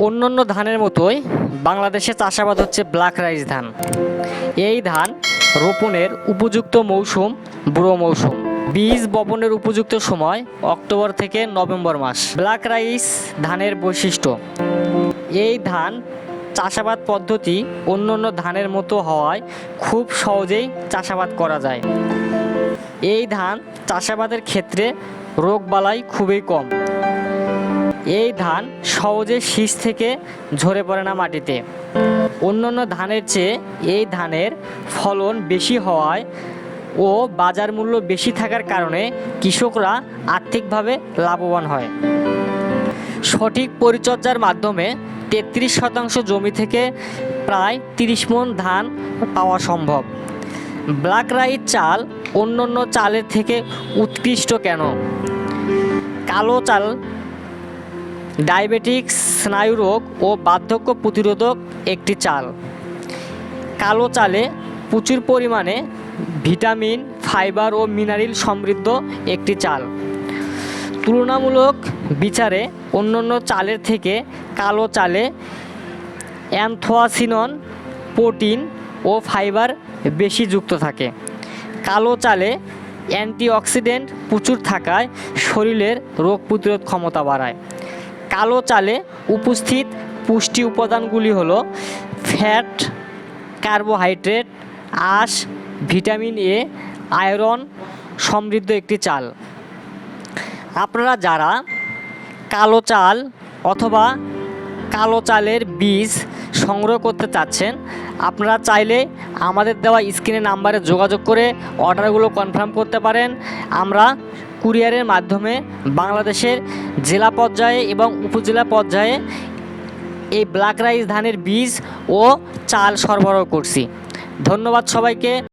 অন্যান্য ধানের মতোই বাংলাদেশে চাষাবাদ হচ্ছে ব্ল্যাক রাইস ধান। এই ধান রোপণের উপযুক্ত মৌসুম বুড়ো মৌসুম। বীজ বপনের উপযুক্ত সময় অক্টোবর থেকে নভেম্বর মাস। ব্ল্যাক রাইস ধানের বৈশিষ্ট্য: এই ধান চাষাবাদ পদ্ধতি অন্যান্য ধানের মতো হওয়ায় খুব সহজেই চাষাবাদ করা যায়। এই ধান চাষাবাদের ক্ষেত্রে রোগবালাই খুবই কম। এই ধান সহজে শীষ থেকে ঝরে পড়ে না মাটিতে। অন্যান্য ধানের চেয়ে এই ধানের ফলন বেশি হওয়ায় ও বাজার মূল্য বেশি থাকার কারণে কৃষকরা আর্থিকভাবে লাভবান হয়। সঠিক পরিচর্যার মাধ্যমে 33% জমি থেকে প্রায় 30 মণ ধান পাওয়া সম্ভব। ব্ল্যাক রাইস চাল অন্যান্য চালের থেকে উৎকৃষ্ট কেন? কালো চাল ডায়াবেটিক্স, স্নায়ুরোগ ও বার্ধক্য প্রতিরোধক একটি চাল। কালো চালে প্রচুর পরিমাণে ভিটামিন, ফাইবার ও মিনারেল সমৃদ্ধ একটি চাল। তুলনামূলক বিচারে অন্যান্য চালের থেকে কালো চালে অ্যান্থোসিয়ানিন, প্রোটিন ও ফাইবার বেশি যুক্ত থাকে। কালো চালে অ্যান্টিঅক্সিডেন্ট প্রচুর থাকায় শরীরের রোগ প্রতিরোধ ক্ষমতা বাড়ায়। কালো চালে উপস্থিত পুষ্টি উপাদানগুলি হলো ফ্যাট, কার্বোহাইড্রেট, আঁশ, ভিটামিন এ, আয়রন সমৃদ্ধ একটি চাল। আপনারা যারা কালো চাল অথবা কালো চালের বীজ সংগ্রহ করতে চাচ্ছেন, আপনারা চাইলে আমাদের দেওয়া স্ক্রিনের নাম্বারে যোগাযোগ করে অর্ডারগুলো কনফার্ম করতে পারেন। আমরা কুরিয়ারের মাধ্যমে বাংলাদেশের জেলা পর্যায়ে এবং উপজেলা পর্যায়ে এই ব্ল্যাক রাইস ধানের বীজ ও চাল সরবরাহ করছি। ধন্যবাদ সবাইকে।